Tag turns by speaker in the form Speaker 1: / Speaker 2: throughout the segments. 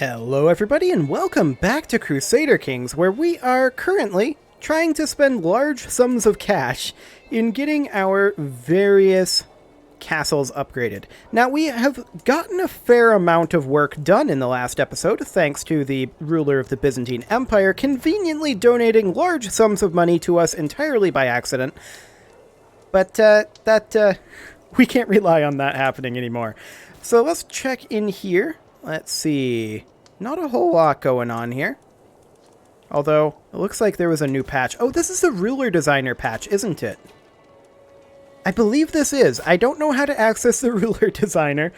Speaker 1: Hello everybody and welcome back to Crusader Kings, where we are currently trying to spend large sums of cash in getting our various castles upgraded. Now, we have gotten a fair amount of work done in the last episode, thanks to the ruler of the Byzantine Empire conveniently donating large sums of money to us entirely by accident. But we can't rely on that happening anymore. So let's check in here. Let's see. Not a whole lot going on here. Although, it looks like there was a new patch. Oh, this is the ruler designer patch, isn't it? I believe this is. I don't know how to access the ruler designer.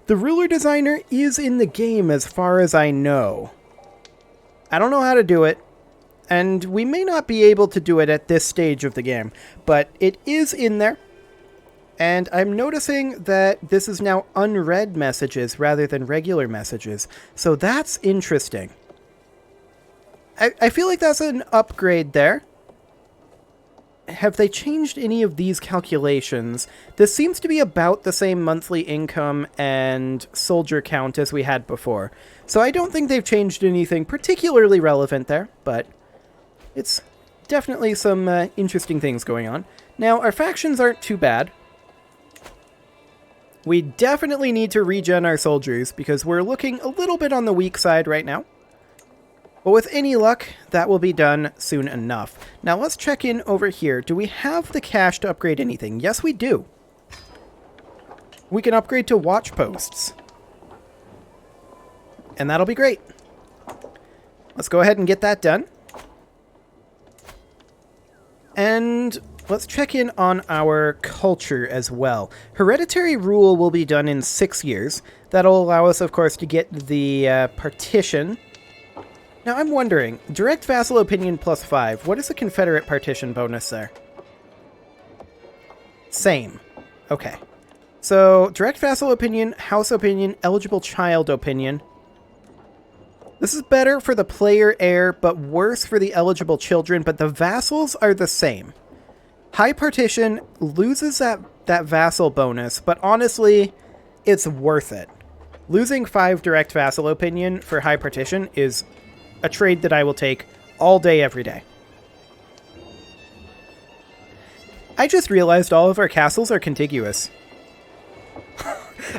Speaker 1: The ruler designer is in the game as far as I know. I don't know how to do it. And we may not be able to do it at this stage of the game. But it is in there. And I'm noticing that this is now unread messages rather than regular messages. So that's interesting. I feel like that's an upgrade there. Have they changed any of these calculations? This seems to be about the same monthly income and soldier count as we had before. So I don't think they've changed anything particularly relevant there, but it's definitely some interesting things going on. Now, our factions aren't too bad. We definitely need to regen our soldiers because we're looking a little bit on the weak side right now. But with any luck, that will be done soon enough. Now let's check in over here. Do we have the cash to upgrade anything? Yes, we do. We can upgrade to watch posts. And that'll be great. Let's go ahead and get that done. And let's check in on our culture as well. Hereditary rule will be done in 6 years. That'll allow us, of course, to get the partition. Now, I'm wondering, direct vassal opinion plus 5. What is the Confederate partition bonus there? Same. Okay. So, direct vassal opinion, house opinion, eligible child opinion. This is better for the player heir, but worse for the eligible children, but the vassals are the same. High partition loses that vassal bonus, but honestly, it's worth it. Losing 5 direct vassal opinion for high partition is a trade that I will take all day, every day. I just realized all of our castles are contiguous.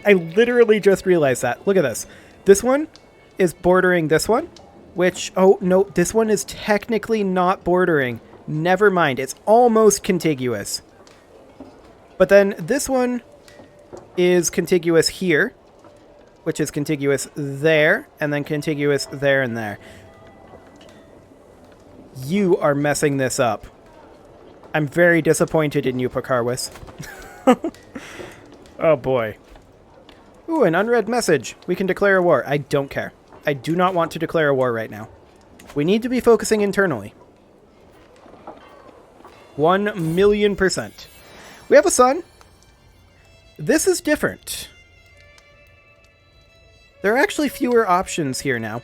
Speaker 1: I literally just realized that. Look at this. This one is bordering this one, which, oh no, this one is technically not bordering. Never mind, it's almost contiguous. But then this one is contiguous here, which is contiguous there, and then contiguous there and there. You are messing this up. I'm very disappointed in you, Pakarwis. Oh boy. Ooh, an unread message. We can declare a war. I don't care. I do not want to declare a war right now. We need to be focusing internally. 1,000,000%. We have a son. This is different. There are actually fewer options here now.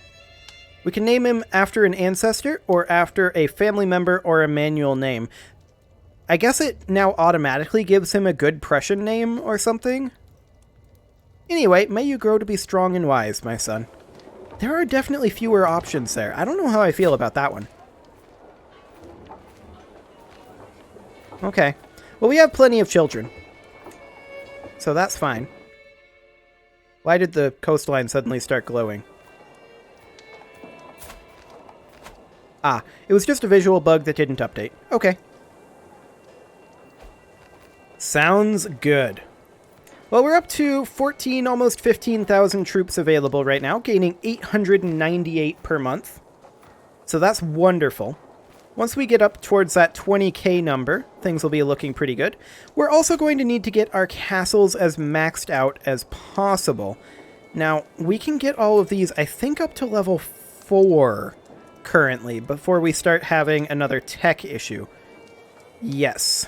Speaker 1: We can name him after an ancestor or after a family member or a manual name. I guess it now automatically gives him a good Prussian name or something. Anyway, may you grow to be strong and wise, my son. There are definitely fewer options there. I don't know how I feel about that one. Okay. Well, we have plenty of children. So that's fine. Why did the coastline suddenly start glowing? Ah, it was just a visual bug that didn't update. Okay. Sounds good. Well, we're up to 14, almost 15,000 troops available right now, gaining 898 per month. So that's wonderful. Once we get up towards that 20k number, things will be looking pretty good. We're also going to need to get our castles as maxed out as possible. Now, we can get all of these, I think, up to level 4 currently, before we start having another tech issue. Yes.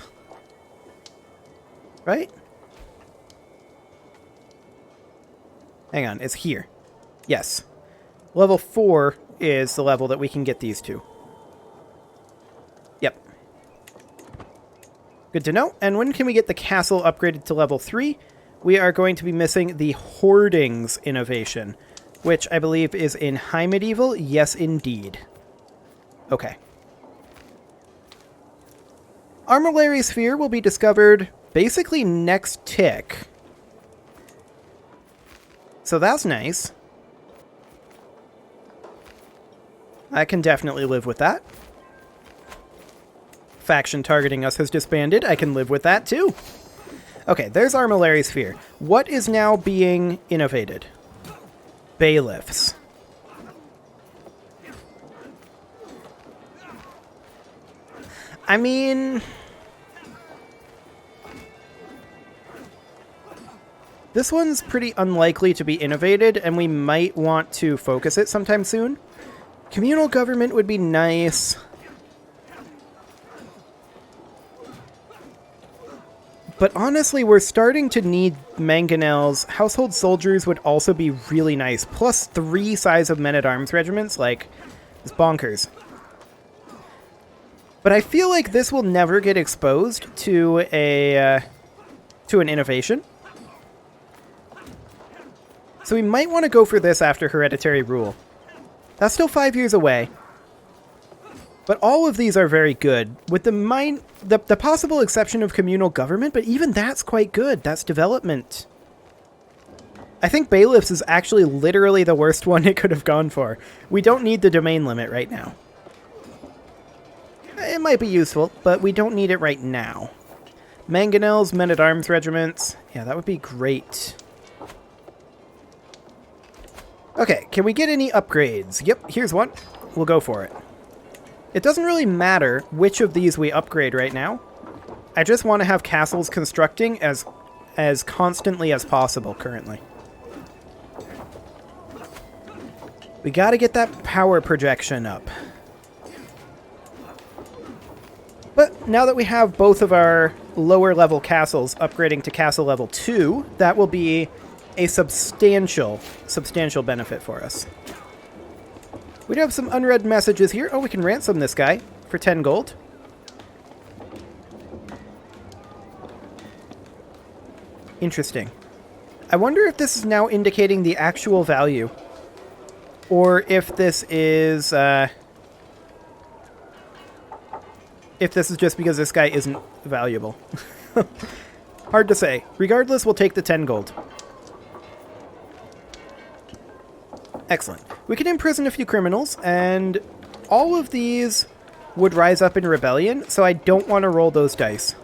Speaker 1: Right? Hang on, it's here. Yes. Level 4 is the level that we can get these to. Yep. Good to know. And when can we get the castle upgraded to level 3? We are going to be missing the Hoardings innovation, which I believe is in High Medieval. Yes, indeed. Okay. Armillary Sphere will be discovered basically next tick. So that's nice. I can definitely live with that. Faction targeting us has disbanded. I can live with that too. Okay, there's Armillary Sphere. What is now being innovated? Bailiffs. I mean... this one's pretty unlikely to be innovated, and we might want to focus it sometime soon. Communal government would be nice. But honestly, we're starting to need mangonels. Household soldiers would also be really nice. Plus 3 size of men-at-arms regiments, like, it's bonkers. But I feel like this will never get exposed to an innovation. So we might want to go for this after Hereditary Rule. That's still 5 years away. But all of these are very good, with the possible exception of communal government, but even that's quite good. That's development. I think bailiffs is actually literally the worst one it could have gone for. We don't need the domain limit right now. It might be useful, but we don't need it right now. Mangonels, men-at-arms regiments. Yeah, that would be great. Okay, can we get any upgrades? Yep, here's one. We'll go for it. It doesn't really matter which of these we upgrade right now. I just want to have castles constructing as constantly as possible currently. We got to get that power projection up. But now that we have both of our lower level castles upgrading to castle level 2, that will be a substantial benefit for us. We do have some unread messages here. Oh, we can ransom this guy for 10 gold. Interesting. I wonder if this is now indicating the actual value. Or if this is... if this is just because this guy isn't valuable. Hard to say. Regardless, we'll take the 10 gold. Excellent. We can imprison a few criminals, and all of these would rise up in rebellion, so I don't want to roll those dice.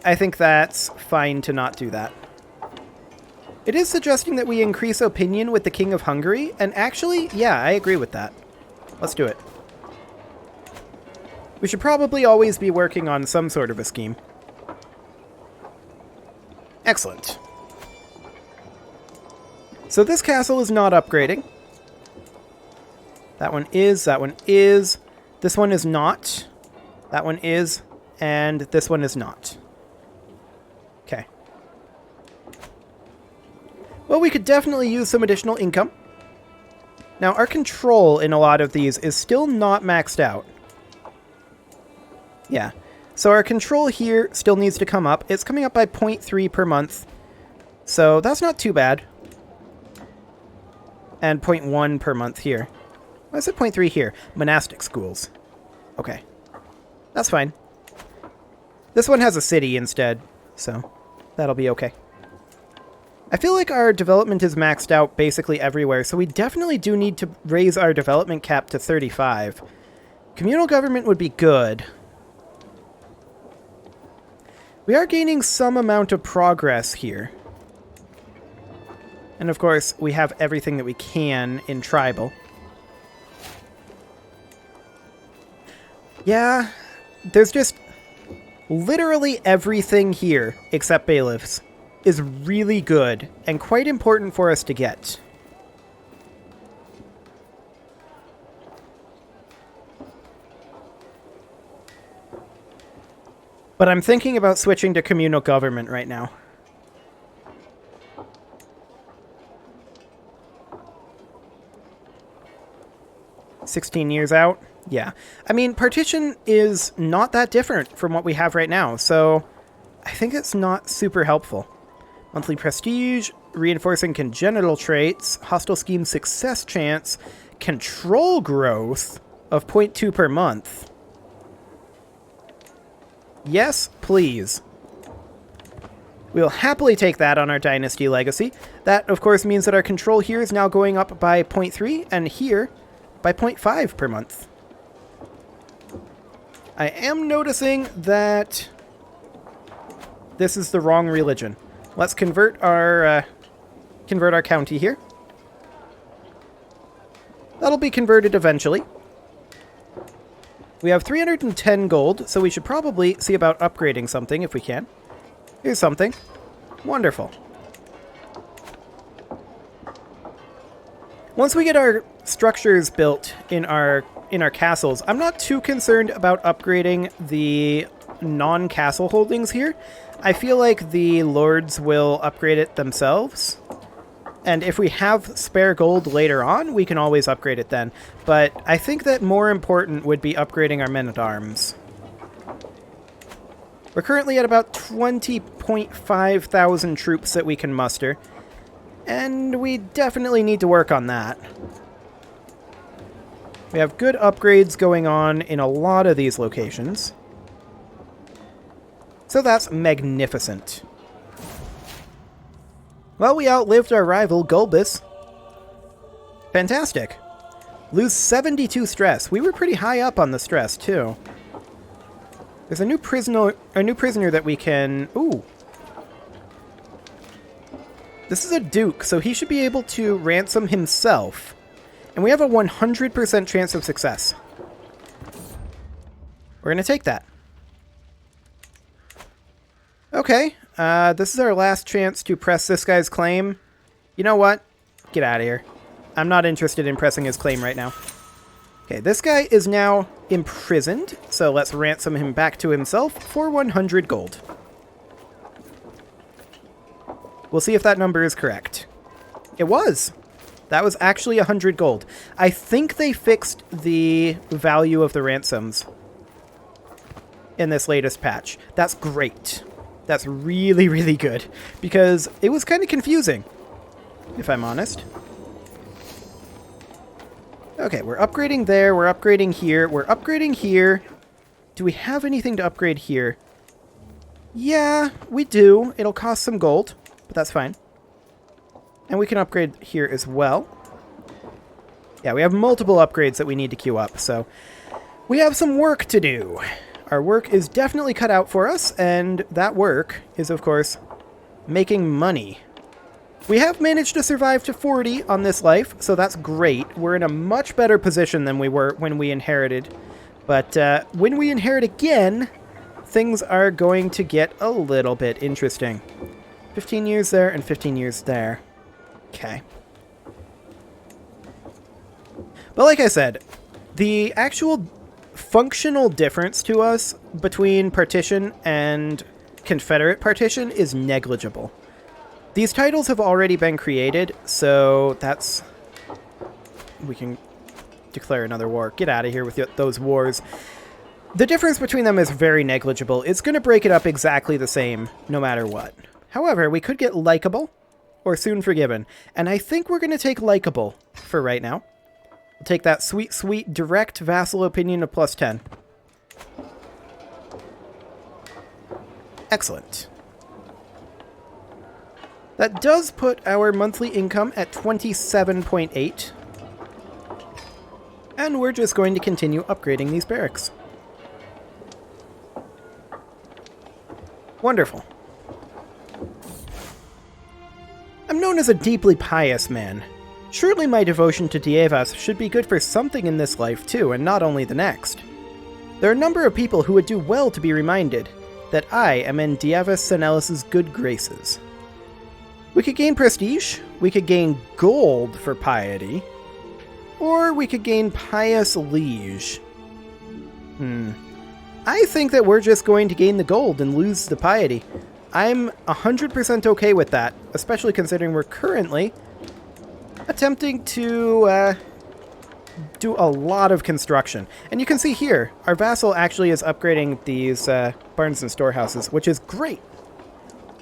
Speaker 1: I think that's fine to not do that. It is suggesting that we increase opinion with the King of Hungary, and actually, yeah, I agree with that. Let's do it. We should probably always be working on some sort of a scheme. Excellent. So this castle is not upgrading. That one is, that one is. This one is not. That one is, and this one is not. Okay. Well, we could definitely use some additional income. Now, our control in a lot of these is still not maxed out. Yeah. So our control here still needs to come up. It's coming up by 0.3 per month. So that's not too bad. And 0.1 per month here. Why is it 0.3 here? Monastic schools. Okay. That's fine. This one has a city instead, so that'll be okay. I feel like our development is maxed out basically everywhere, so we definitely do need to raise our development cap to 35. Communal government would be good. We are gaining some amount of progress here. And of course, we have everything that we can in tribal. Yeah, there's just literally everything here, except bailiffs, is really good and quite important for us to get. But I'm thinking about switching to communal government right now. $16 years out? Yeah. I mean, partition is not that different from what we have right now, so I think it's not super helpful. Monthly prestige, reinforcing congenital traits, hostile scheme success chance, control growth of 0.2 per month. Yes, please. We'll happily take that on our Dynasty Legacy. That, of course, means that our control here is now going up by 0.3, and here by 0.5 per month. I am noticing that this is the wrong religion. Let's convert our county here. That'll be converted eventually. We have 310 gold, so we should probably see about upgrading something if we can. Here's something. Wonderful. Once we get our structures built in our castles, I'm not too concerned about upgrading the non-castle holdings here. I feel like the lords will upgrade it themselves. And if we have spare gold later on, we can always upgrade it then. But I think that more important would be upgrading our men-at-arms. We're currently at about 20.5 thousand troops that we can muster. And we definitely need to work on that. We have good upgrades going on in a lot of these locations. So that's magnificent. Well, we outlived our rival, Gulbis. Fantastic. Lose 72 stress. We were pretty high up on the stress, too. There's a new prisoner that we can... Ooh. This is a duke, so he should be able to ransom himself. And we have a 100% chance of success. We're going to take that. Okay, this is our last chance to press this guy's claim. You know what? Get out of here. I'm not interested in pressing his claim right now. Okay, this guy is now imprisoned, so let's ransom him back to himself for 100 gold. We'll see if that number is correct. It was! That was actually 100 gold. I think they fixed the value of the ransoms in this latest patch. That's great. That's really, really good, because it was kind of confusing, if I'm honest. Okay, we're upgrading there, we're upgrading here, we're upgrading here. Do we have anything to upgrade here? Yeah, we do. It'll cost some gold, but that's fine. And we can upgrade here as well. Yeah, we have multiple upgrades that we need to queue up, so we have some work to do. Our work is definitely cut out for us, and that work is, of course, making money. We have managed to survive to 40 on this life, so that's great. We're in a much better position than we were when we inherited. But when we inherit again, things are going to get a little bit interesting. 15 years there and 15 years there. Okay. But like I said, the actual functional difference to us between partition and Confederate partition is negligible. These titles have already been created, so that's... We can declare another war. Get out of here with those wars. The difference between them is very negligible. It's going to break it up exactly the same, no matter what. However, we could get likable or soon forgiven, and I think we're going to take likable for right now. We'll take that sweet, sweet direct vassal opinion of +10. Excellent. That does put our monthly income at 27.8. And we're just going to continue upgrading these barracks. Wonderful. I'm known as a deeply pious man. Surely my devotion to Dievas should be good for something in this life too, and not only the next. There are a number of people who would do well to be reminded that I am in Dievas Senelis' good graces. We could gain prestige, we could gain gold for piety, or we could gain pious liege. I think that we're just going to gain the gold and lose the piety. I'm 100% okay with that, especially considering we're currently attempting to do a lot of construction. And you can see here, our vassal actually is upgrading these barns and storehouses, which is great.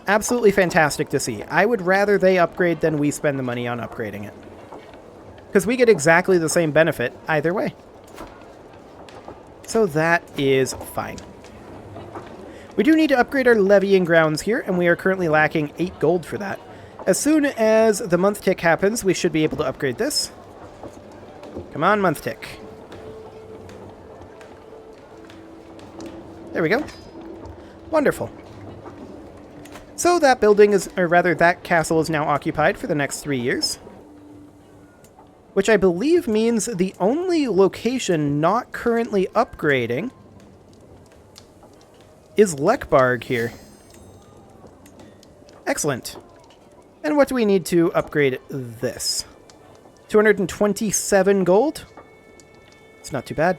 Speaker 1: absolutely fantastic to see. I would rather they upgrade than we spend the money on upgrading it. Because we get exactly the same benefit either way. So that is fine. We do need to upgrade our levying grounds here, and we are currently lacking 8 gold for that. As soon as the month tick happens, we should be able to upgrade this. Come on, month tick. There we go. Wonderful. So that building is, or rather that castle is now occupied for the next 3 years. Which I believe means the only location not currently upgrading is Lekbarg here. Excellent. And what do we need to upgrade this? 227 gold? It's not too bad.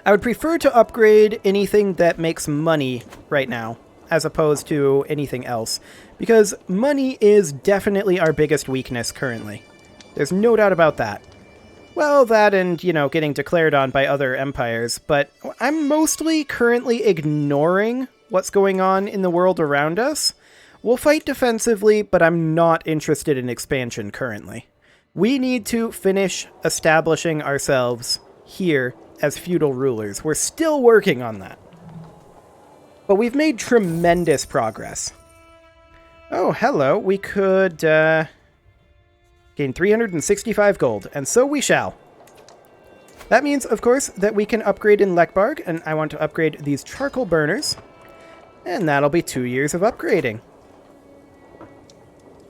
Speaker 1: I would prefer to upgrade anything that makes money right now, as opposed to anything else, because money is definitely our biggest weakness currently. There's no doubt about that. Well, that and, you know, getting declared on by other empires, but I'm mostly currently ignoring what's going on in the world around us. We'll fight defensively, but I'm not interested in expansion currently. We need to finish establishing ourselves here as feudal rulers. We're still working on that. But we've made tremendous progress. Oh, hello. We could gain 365 gold, and so we shall. That means, of course, that we can upgrade in Lekbarg, and I want to upgrade these charcoal burners. And that'll be 2 years of upgrading.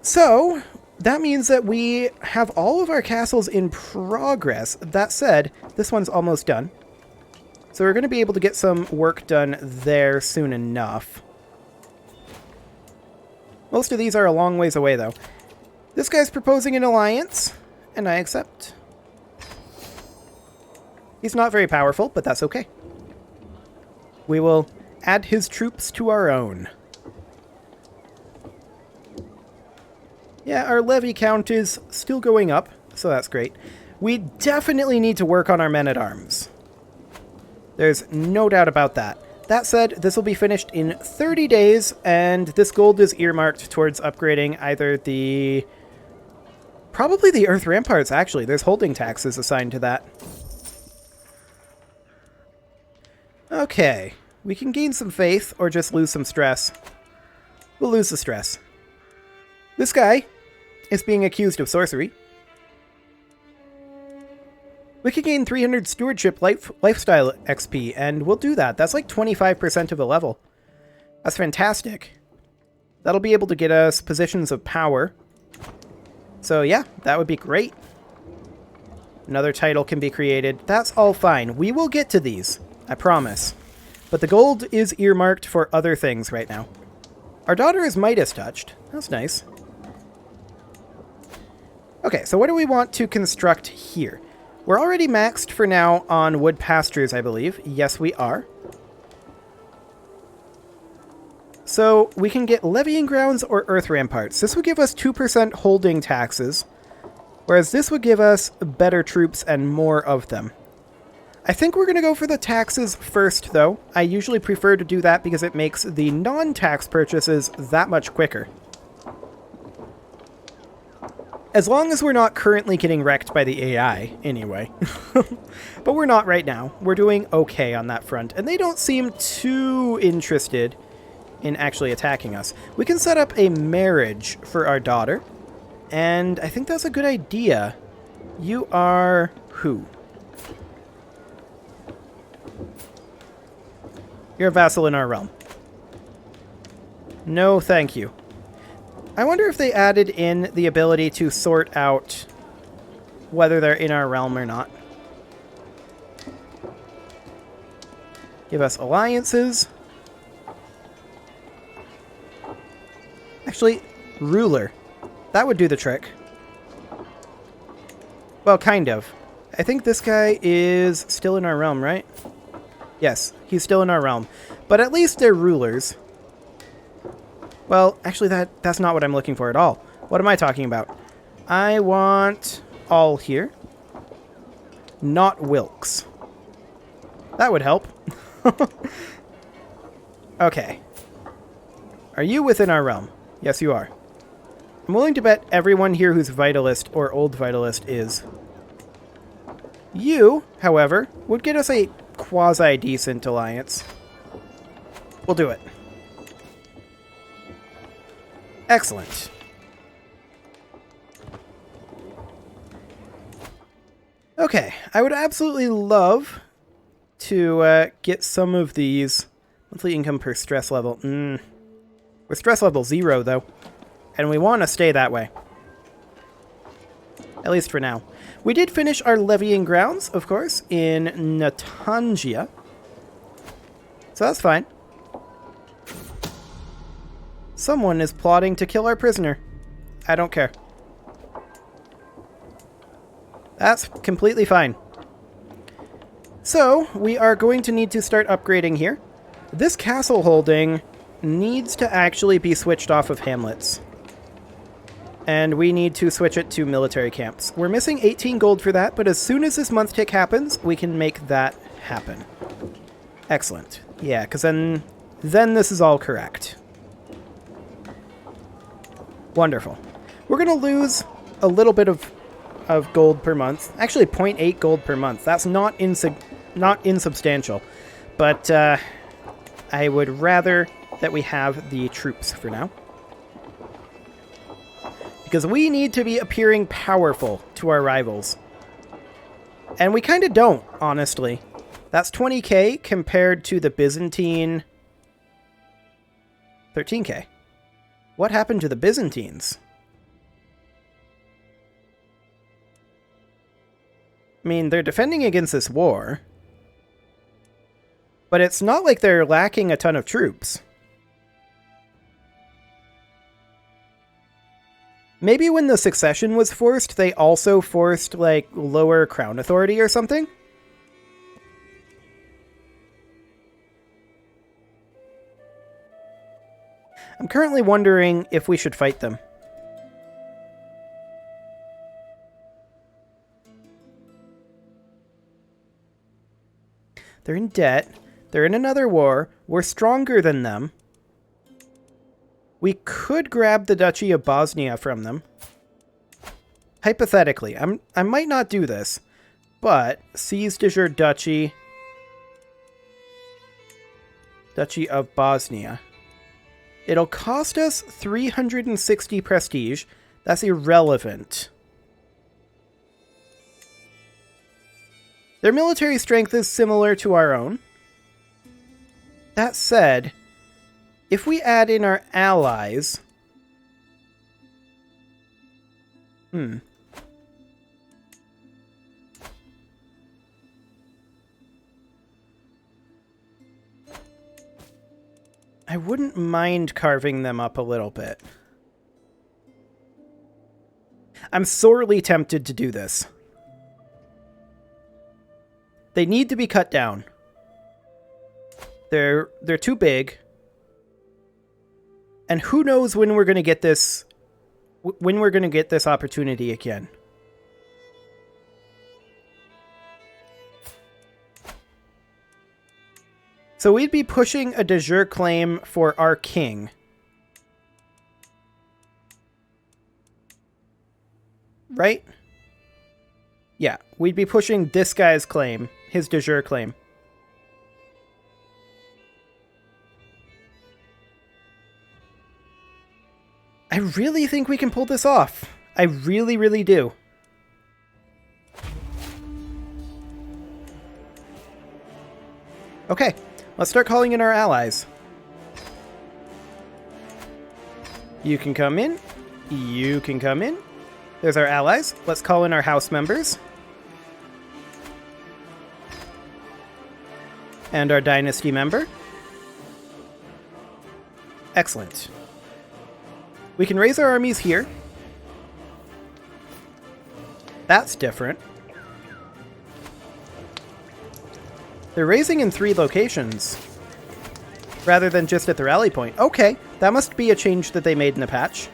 Speaker 1: So, that means that we have all of our castles in progress. That said, this one's almost done. So we're going to be able to get some work done there soon enough. Most of these are a long ways away, though. This guy's proposing an alliance, and I accept. He's not very powerful, but that's okay. We will add his troops to our own. Yeah, our levy count is still going up, so that's great. We definitely need to work on our men-at-arms. There's no doubt about that. That said, this will be finished in 30 days, and this gold is earmarked towards upgrading either the... probably the Earth Ramparts, actually. There's holding taxes assigned to that. Okay. We can gain some faith, or just lose some stress. We'll lose the stress. This guy is being accused of sorcery. We could gain 300 stewardship lifestyle XP, and we'll do that. That's like 25% of the level. That's fantastic. That'll be able to get us positions of power. So yeah, that would be great. Another title can be created. That's all fine. We will get to these, I promise. But the gold is earmarked for other things right now. Our daughter is Midas touched. That's nice. Okay, so what do we want to construct here? We're already maxed for now on wood pastures, I believe. Yes, we are. So we can get levying grounds or earth ramparts. This would give us 2% holding taxes, whereas this would give us better troops and more of them. I think we're going to go for the taxes first, though. I usually prefer to do that because it makes the non-tax purchases that much quicker. As long as we're not currently getting wrecked by the AI, anyway. But we're not right now. We're doing okay on that front, and they don't seem too interested in actually attacking us. We can set up a marriage for our daughter, and I think that's a good idea. You are who? You're a vassal in our realm. No, thank you. I wonder if they added in the ability to sort out whether they're in our realm or not. Give us alliances. Actually, ruler. That would do the trick. Well, kind of. I think this guy is still in our realm, right? Yes, he's still in our realm. But at least they're rulers. Well, actually, that's not what I'm looking for at all. What am I talking about? I want all here. Not Wilkes. That would help. Okay. Are you within our realm? Yes, you are. I'm willing to bet everyone here who's Vitalist or Old Vitalist is. You, however, would get us a quasi-decent alliance. We'll do it. Excellent. Okay, I would absolutely love to get some of these. Monthly income per stress level. We're stress level 0, though. And we want to stay that way. At least for now. We did finish our levying grounds, of course, in Natangia. So that's fine. Someone is plotting to kill our prisoner. I don't care. That's completely fine. So, we are going to need to start upgrading here. This castle holding needs to actually be switched off of hamlets. And we need to switch it to military camps. We're missing 18 gold for that, but as soon as this month tick happens, we can make that happen. Excellent. Yeah, because then this is all correct. Wonderful. We're going to lose a little bit of gold per month. Actually, 0.8 gold per month. That's not insubstantial. But I would rather that we have the troops for now. Because we need to be appearing powerful to our rivals. And we kind of don't, honestly. That's 20k compared to the Byzantine 13k. What happened to the Byzantines? I mean, they're defending against this war. But it's not like they're lacking a ton of troops. Maybe when the succession was forced, they also forced, like, lower crown authority or something? I'm currently wondering if we should fight them. They're in debt. They're in another war. We're stronger than them. We could grab the Duchy of Bosnia from them. Hypothetically. I might not do this. But, seize de jure Duchy. Duchy of Bosnia. It'll cost us 360 prestige. That's irrelevant. Their military strength is similar to our own. That said, if we add in our allies... I wouldn't mind carving them up a little bit. I'm sorely tempted to do this. They need to be cut down. They're too big. And who knows when we're going to get this opportunity again. So we'd be pushing a de jure claim for our king. Right? Yeah, we'd be pushing this guy's claim, his de jure claim. I really think we can pull this off. I really, really do. Okay, let's start calling in our allies. You can come in. You can come in. There's our allies. Let's call in our house members. And our dynasty member. Excellent. We can raise our armies here. That's different. They're raising in 3 locations, rather than just at the rally point. Okay, that must be a change that they made in the patch.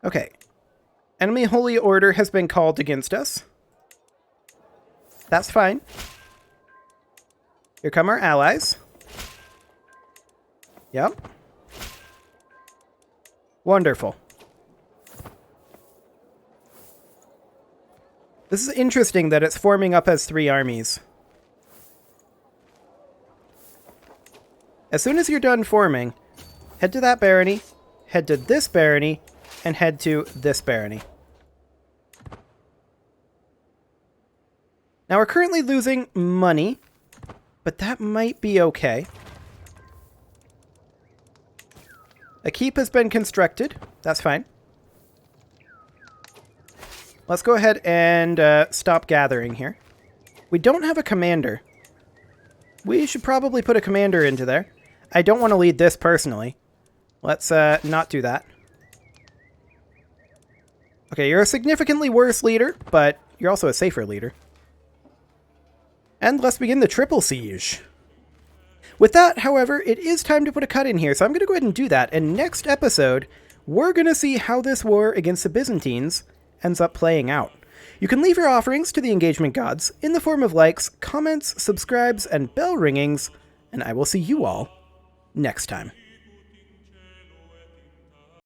Speaker 1: Okay. Enemy Holy Order has been called against us. That's fine. Here come our allies. Yep. Wonderful. This is interesting that it's forming up as 3 armies. As soon as you're done forming, head to that barony, head to this barony, and head to this barony. Now we're currently losing money, but that might be okay. A keep has been constructed. That's fine. Let's go ahead and stop gathering here. We don't have a commander. We should probably put a commander into there. I don't want to lead this personally. Let's not do that. Okay, you're a significantly worse leader, but you're also a safer leader. And let's begin the triple siege. With that, however, it is time to put a cut in here, so I'm going to go ahead and do that. And next episode, we're going to see how this war against the Byzantines ends up playing out. You can leave your offerings to the engagement gods in the form of likes, comments, subscribes, and bell ringings, and I will see you all next time.